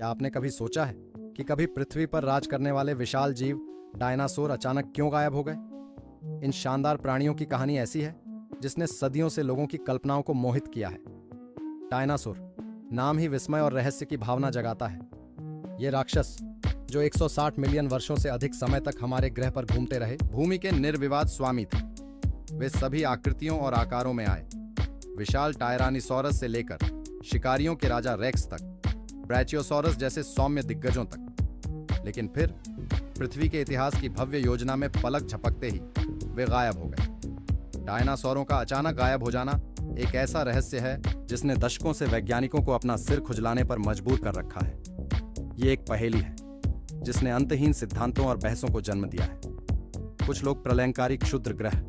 क्या आपने कभी सोचा है कि कभी पृथ्वी पर राज करने वाले विशाल जीव डायनासोर अचानक क्यों गायब हो गए? इन शानदार प्राणियों की कहानी ऐसी है जिसने सदियों से लोगों की कल्पनाओं को मोहित किया है। डायनासोर नाम ही विस्मय और रहस्य की भावना जगाता है। ये राक्षस जो 160 मिलियन वर्षों से अधिक समय तक हमारे ग्रह पर घूमते रहे, भूमि के निर्विवाद स्वामी थे। वे सभी आकृतियों और आकारों में आए, विशाल टायरानोसॉरस से लेकर शिकारियों के राजा रेक्स तक, ब्रैचियोसॉरस जैसे सौम्य दिग्गजों तक। लेकिन फिर पृथ्वी के इतिहास की भव्य योजना में पलक झपकते ही वे गायब हो गए। डायनासोरों का अचानक गायब हो जाना एक ऐसा रहस्य है जिसने दशकों से वैज्ञानिकों को अपना सिर खुजलाने पर मजबूर कर रखा है। ये एक पहेली है जिसने अंतहीन सिद्धांतों और बहसों को जन्म दिया है। कुछ लोग प्रलयंकारी क्षुद्र ग्रह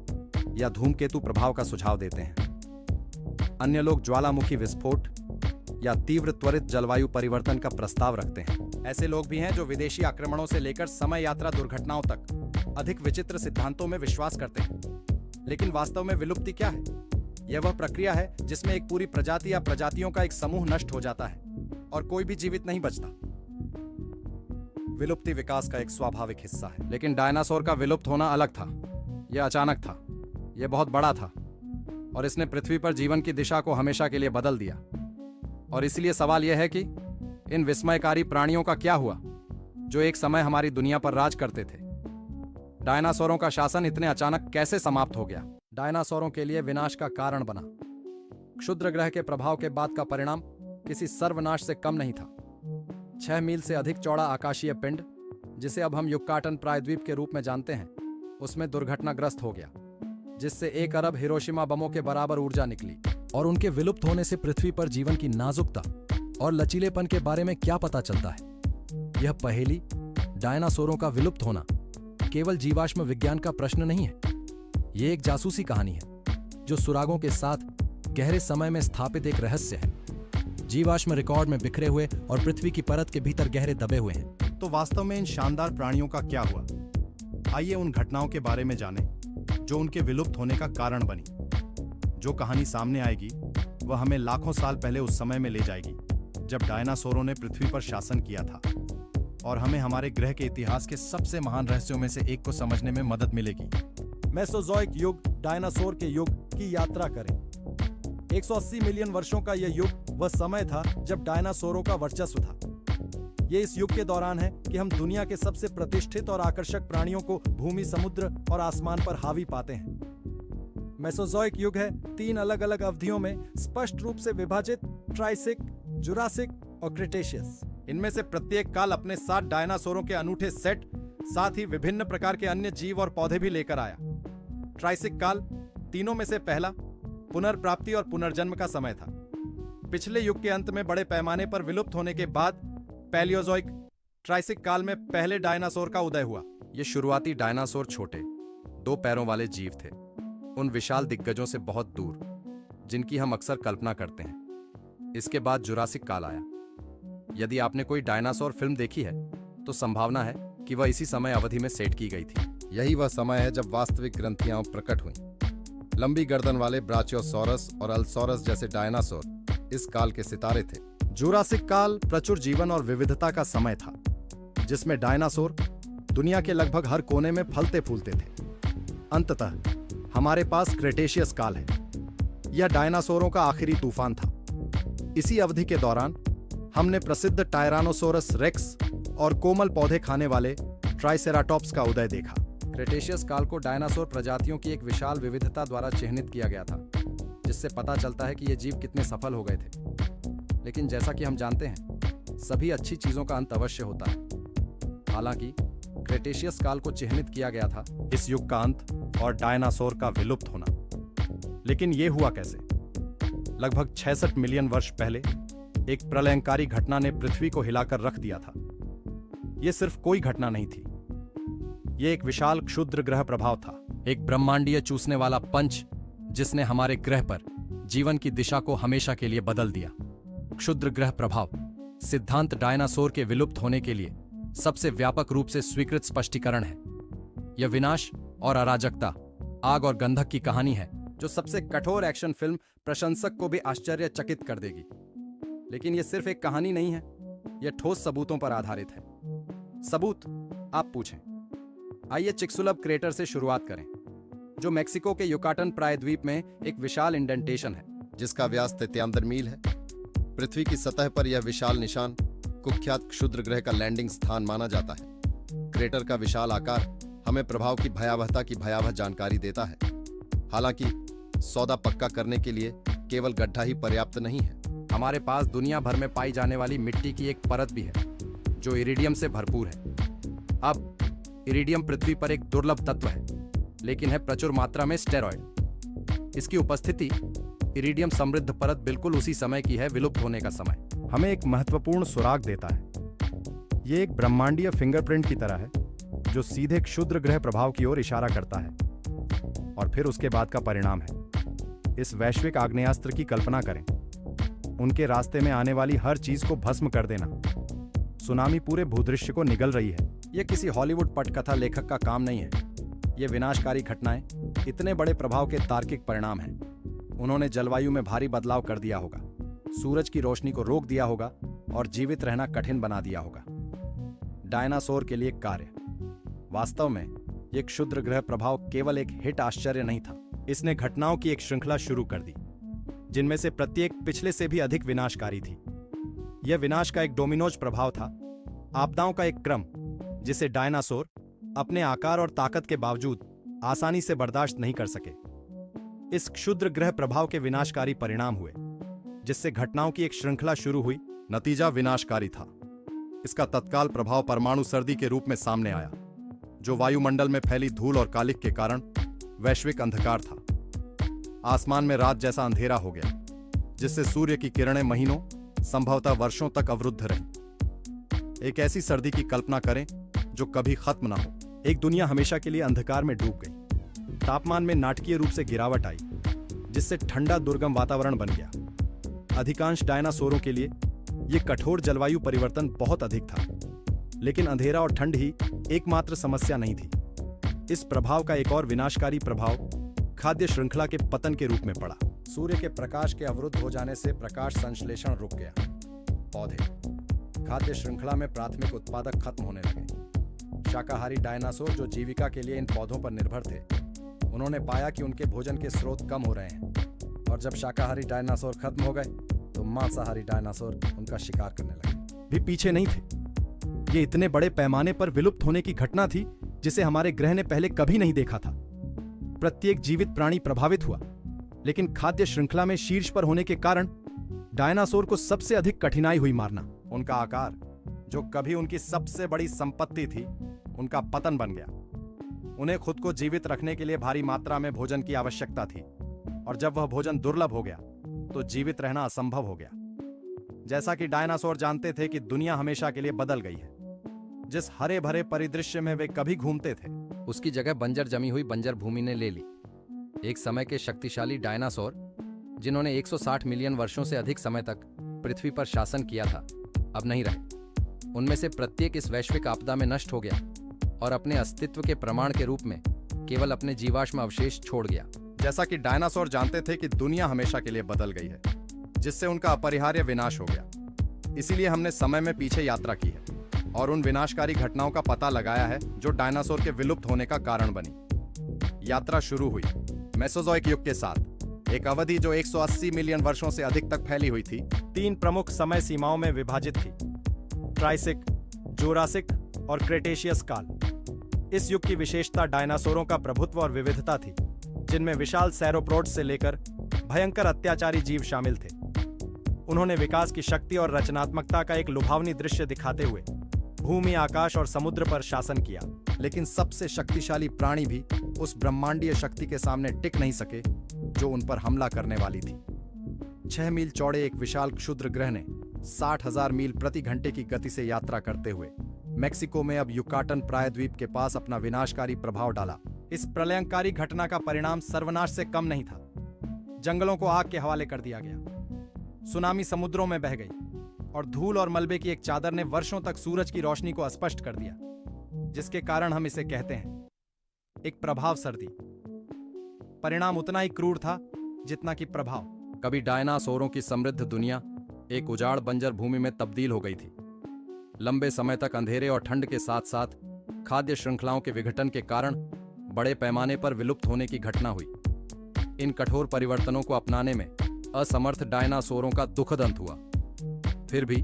या धूमकेतु प्रभाव का सुझाव देते हैं। अन्य लोग ज्वालामुखी विस्फोट या तीव्र त्वरित जलवायु परिवर्तन का प्रस्ताव रखते हैं। ऐसे लोग भी हैं जो विदेशी आक्रमणों से लेकर समय यात्रा दुर्घटनाओं तक अधिक विचित्र सिद्धांतों में विश्वास करते हैं। लेकिन वास्तव में विलुप्ति क्या है? यह वह प्रक्रिया है जिसमें एक पूरी प्रजाति या प्रजातियों का एक समूह नष्ट हो जाता है और कोई भी जीवित नहीं बचता। विलुप्ति विकास का एक स्वाभाविक हिस्सा है, लेकिन डायनासोर का विलुप्त होना अलग था। यह अचानक था, यह बहुत बड़ा था और इसने पृथ्वी पर जीवन की दिशा को हमेशा के लिए बदल दिया। और इसलिए सवाल यह है कि इन विस्मयकारी प्राणियों का क्या हुआ जो एक समय हमारी दुनिया पर राज करते थे? डायनासोरों का शासन इतने अचानक कैसे समाप्त हो गया? डायनासोरों के लिए विनाश का कारण बना क्षुद्र ग्रह के प्रभाव के बाद का परिणाम किसी सर्वनाश से कम नहीं था। 6 मील से अधिक चौड़ा आकाशीय पिंड, जिसे अब हम युक्काटन प्रायद्वीप के रूप में जानते हैं, उसमें दुर्घटनाग्रस्त हो गया, जिससे 1 अरब हिरोशिमा बमों के बराबर ऊर्जा निकली। और उनके विलुप्त होने से पृथ्वी पर जीवन की नाजुकता और लचीलेपन के बारे में क्या पता चलता है? यह पहेली, डायनासोरों का विलुप्त होना, केवल जीवाश्म विज्ञान का प्रश्न नहीं है। यह एक जासूसी कहानी है जो सुरागों के साथ गहरे समय में स्थापित एक रहस्य है। जीवाश्म रिकॉर्ड में बिखरे हुए और पृथ्वी की परत के भीतर गहरे दबे हुए हैं। तो वास्तव में इन शानदार प्राणियों का क्या हुआ? आइए उन घटनाओं के बारे में जानें जो उनके विलुप्त होने का कारण बनी। जो कहानी सामने आएगी वह हमें लाखों साल पहले उस समय में ले जाएगी जब डायनासोरों ने पृथ्वी पर शासन किया था, और हमें हमारे ग्रह के इतिहास के सबसे महान रहस्यों में से एक को समझने में मदद मिलेगी। मेसोजोइक युग, डायनासोर के युग की यात्रा करें। 180 मिलियन वर्षों का यह युग वह समय था जब डायनासोरों का वर्चस्व था। ये इस युग के दौरान है कि हम दुनिया के सबसे प्रतिष्ठित और आकर्षक प्राणियों को भूमि, समुद्र और आसमान पर हावी पाते हैं। मेसोजोइक युग है 3 अलग अलग अवधियों में स्पष्ट रूप से विभाजित: ट्राइसिक, जुरासिक और क्रिटेशियस। इनमें से प्रत्येक काल अपने साथ डायनासोरों के अनूठे सेट, साथ ही विभिन्न प्रकार के अन्य जीव और पौधे भी लेकर आया। ट्राइसिक काल तीनों में से पहला पुनर्प्राप्ति और पुनर्जन्म का समय था। पिछले युग के अंत में बड़े पैमाने पर विलुप्त होने के बाद पैलियोजोइक ट्राइसिक काल में पहले डायनासोर का उदय हुआ। ये शुरुआती डायनासोर छोटे 2 पैरों वाले जीव थे, उन विशाल दिग्गजों से बहुत दूर जिनकी हम अक्सर कल्पना करते हैं। इसके बाद जुरासिक काल आया। यदि आपने कोई डायनासोर फिल्म देखी है तो संभावना है कि वह इसी समय अवधि में सेट की गई थी। यही वह समय है जब वास्तविक ग्रंथियां प्रकट हुईं। लंबी गर्दन वाले ब्राचियोसॉरस और अल्सोरस जैसे डायनासोर इस काल के सितारे थे। जुरासिक काल प्रचुर जीवन और विविधता का समय था, जिसमें डायनासोर दुनिया के लगभग हर कोने में फलते फूलते थे। अंततः हमारे पास क्रेटेशियस काल है। यह डायनासोरों का आखिरी तूफान था। इसी अवधि के दौरान हमने प्रसिद्ध टायरानोसोरस रेक्स और कोमल पौधे खाने वाले ट्राइसेराटॉप्स का उदय देखा। क्रेटेशियस काल को डायनासोर प्रजातियों की एक विशाल विविधता द्वारा चिह्नित किया गया था, जिससे पता चलता है कि ये जीव कितने सफल हो गए थे। लेकिन जैसा कि हम जानते हैं, सभी अच्छी चीजों का अंत अवश्य होता है। हालांकि क्रेटेशियस काल को चिह्नित किया गया था इस युग का अंत और डायनासोर का विलुप्त होना। लेकिन यह हुआ कैसे? लगभग 66 मिलियन वर्ष पहले एक प्रलयंकारी घटना ने पृथ्वी को हिलाकर रख दिया था। यह सिर्फ कोई घटना नहीं थी, यह एक विशाल क्षुद्र ग्रह प्रभाव था, एक ब्रह्मांडीय चूसने वाला पंच जिसने हमारे ग्रह पर जीवन की दिशा को हमेशा के लिए बदल दिया। क्षुद्र ग्रह प्रभाव सिद्धांत डायनासोर के विलुप्त होने के लिए सबसे व्यापक रूप से स्वीकृत स्पष्टीकरण है। यह विनाश और अराजकता, आग और गंधक की कहानी है जो सबसे कठोर एक्शन फिल्म प्रशंसक को भी आश्चर्यचकित कर देगी। लेकिन यह सिर्फ एक कहानी नहीं है, यह ठोस सबूतों पर आधारित है। सबूत आप पूछें। आइए चिक्सुलब क्रेटर से शुरुआत करें, जो मेक्सिको के युकाटन प्रायद्वीप में एक विशाल इंडेंटेशन है जिसका व्यास 73 मील है। पृथ्वी की सतह पर यह विशाल निशान कुख्यात क्षुद्र ग्रह का लैंडिंग स्थान माना जाता है। क्रेटर का विशाल आकार हमें प्रभाव की भयावहता की भयावह जानकारी देता है। हालांकि सौदा पक्का करने के लिए केवल गड्ढा ही पर्याप्त नहीं है। हमारे पास दुनिया भर में पाई जाने वाली मिट्टी की एक परत भी है जो इरिडियम से भरपूर है। अब इरिडियम पृथ्वी पर एक दुर्लभ तत्व है, लेकिन है प्रचुर मात्रा में स्टेरॉयड। इसकी उपस्थिति इरिडियम समृद्ध परत बिल्कुल उसी समय की है, विलुप्त होने का समय, हमें एक महत्वपूर्ण सुराग देता है। यह एक ब्रह्मांडीय फिंगरप्रिंट की तरह है जो सीधे क्षुद्र ग्रह प्रभाव की ओर इशारा करता है। और फिर उसके बाद का परिणाम है। इस वैश्विक आग्नेयास्त्र की कल्पना करें, उनके रास्ते में आने वाली हर चीज को भस्म कर देना। सुनामी पूरे भूदृश्य को निगल रही है। यह किसी हॉलीवुड पटकथा लेखक का काम नहीं है। ये विनाशकारी घटनाएं इतने बड़े प्रभाव के तार्किक परिणाम हैं। उन्होंने जलवायु में भारी बदलाव कर दिया होगा, सूरज की रोशनी को रोक दिया होगा और जीवित रहना कठिन बना दिया होगा। डायनासोर के लिए कार्य। वास्तव में यह क्षुद्र ग्रह प्रभाव केवल एक हिट आश्चर्य नहीं था, इसने घटनाओं की एक श्रृंखला शुरू कर दी जिनमें से प्रत्येक पिछले से भी अधिक विनाशकारी थी। यह विनाश का एक डोमिनोज प्रभाव था, आपदाओं का एक क्रम जिसे डायनासोर अपने आकार और ताकत के बावजूद आसानी से बर्दाश्त नहीं कर सके। इस क्षुद्र ग्रह प्रभाव के विनाशकारी परिणाम हुए जिससे घटनाओं की एक श्रृंखला शुरू हुई। नतीजा विनाशकारी था। इसका तत्काल प्रभाव परमाणु सर्दी के रूप में सामने आया, जो वायुमंडल में फैली धूल और कालिख के कारण वैश्विक अंधकार था। आसमान में रात जैसा अंधेरा हो गया, जिससे सूर्य की किरणें महीनों, संभवतः वर्षों तक अवरुद्ध रहीं। एक ऐसी सर्दी की कल्पना करें जो कभी खत्म ना हो। एक दुनिया हमेशा के लिए अंधकार में डूब गई। तापमान में नाटकीय रूप से गिरावट आई, जिससे ठंडा दुर्गम वातावरण बन गया। अधिकांश डायनासोरों के लिए यह कठोर जलवायु परिवर्तन बहुत अधिक था, लेकिन अंधेरा और ठंड ही एकमात्र समस्या नहीं थी। इस प्रभाव का एक और विनाशकारी प्रभाव खाद्य श्रृंखला के पतन के रूप में पड़ा। सूर्य के प्रकाश के अवरुद्ध हो जाने से प्रकाश संश्लेषण रुक गया। पौधे, खाद्य श्रृंखला में प्राथमिक उत्पादक खत्म होने लगे। शाकाहारी डायनासोर जो जीविका के लिए इन पौधों पर निर्भर थे, उन्होंने पाया कि उनके भोजन के स्रोत कम हो रहे हैं, और जब शाकाहारी डायनासोर खत्म हो गए तो मांसाहारी डायनासोर उनका शिकार करने लगे। भी पीछे नहीं थे। ये इतने बड़े पैमाने पर विलुप्त होने की घटना थी जिसे हमारे ग्रह ने पहले कभी नहीं देखा था। प्रत्येक जीवित प्राणी प्रभावित हुआ, लेकिन खाद्य श्रृंखला में शीर्ष पर होने के कारण डायनासोर को सबसे अधिक कठिनाई हुई मारना। उनका आकार, जो कभी उनकी सबसे बड़ी संपत्ति थी, उनका पतन बन गया। उन्हें खुद को जीवित रखने के लिए भारी मात्रा में भोजन की आवश्यकता थी, और जब वह भोजन दुर्लभ हो गया तो जीवित रहना असंभव हो गया। जैसा कि डायनासोर जानते थे कि दुनिया हमेशा के लिए बदल गई है। जिस हरे भरे परिदृश्य में वे कभी घूमते थे, उसकी जगह बंजर जमी हुई बंजर भूमि ने ले ली। एक समय के शक्तिशाली डायनासोर, जिन्होंने 160 मिलियन वर्षों से अधिक समय तक पृथ्वी पर शासन किया था, अब नहीं रहे। उनमें से प्रत्येक इस वैश्विक आपदा में नष्ट हो गया और अपने अस्तित्व के प्रमाण के रूप में केवल अपने जीवाश्म अवशेष छोड़ गया। जैसा कि डायनासोर जानते थे कि दुनिया हमेशा के लिए बदल गई है, जिससे उनका अपरिहार्य विनाश हो गया। इसीलिए हमने समय में पीछे यात्रा की है और उन विनाशकारी घटनाओं का पता लगाया है जो डायनासोर के विलुप्त होने का कारण बनी। यात्रा शुरू हुई मेसोजोइक युग के साथ, एक अवधि जो 180 मिलियन वर्षों से अधिक तक फैली हुई थी। 3 प्रमुख समय सीमाओं में विभाजित थी: ट्राइसिक, जोरासिक और क्रेटेशियस काल। इस युग की विशेषता डायनासोरों का प्रभुत्व और विविधता थी, जिनमें विशाल सैरोपोड्स से लेकर भयंकर अत्याचारी जीव शामिल थे। उन्होंने विकास की शक्ति और रचनात्मकता का एक लुभावनी दृश्य दिखाते हुए भूमि, आकाश और समुद्र पर शासन किया। लेकिन सबसे शक्तिशाली प्राणी भी उस ब्रह्मांडीय शक्ति के सामने टिक नहीं सके जो उन पर हमला करने वाली थी। 6 मील चौड़े एक विशाल क्षुद्र ग्रह ने 60,000 मील प्रति घंटे की गति से यात्रा करते हुए मेक्सिको में अब युकाटन प्रायद्वीप के पास अपना विनाशकारी प्रभाव डाला। इस प्रलयंकारी घटना का परिणाम सर्वनाश से कम नहीं था। जंगलों को आग के हवाले कर दिया गया, सुनामी समुद्रों में बह गई, और धूल और मलबे की एक चादर ने वर्षों तक सूरज की रोशनी को अस्पष्ट कर दिया, जिसके कारण हम इसे कहते हैं एक प्रभाव सर्दी। परिणाम उतना ही क्रूर था जितना कि प्रभाव। कभी डायनासोरों की समृद्ध दुनिया एक उजाड़ बंजर भूमि में तब्दील हो गई थी। लंबे समय तक अंधेरे और ठंड के साथ साथ खाद्य श्रृंखलाओं के विघटन के कारण बड़े पैमाने पर विलुप्त होने की घटना हुई। इन कठोर परिवर्तनों को अपनाने में असमर्थ डायनासोरों का दुखद अंत हुआ। फिर भी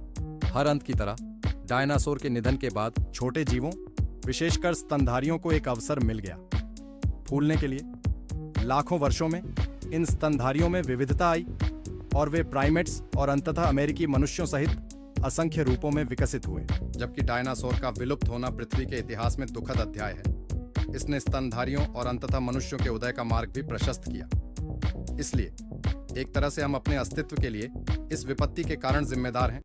हर अंत की तरह डायनासोर के निधन के बाद छोटे जीवों, विशेषकर स्तनधारियों को एक अवसर मिल गया फूलने के लिए। लाखों वर्षों में इन स्तनधारियों में विविधता आई और वे प्राइमेट्स और अंततः अमेरिकी मनुष्यों सहित असंख्य रूपों में विकसित हुए। जबकि डायनासोर का विलुप्त होना पृथ्वी के इतिहास में दुखद अध्याय है, इसने स्तनधारियों और अंततः मनुष्यों के उदय का मार्ग भी प्रशस्त किया। इसलिए एक तरह से हम अपने अस्तित्व के लिए इस विपत्ति के कारण जिम्मेदार हैं।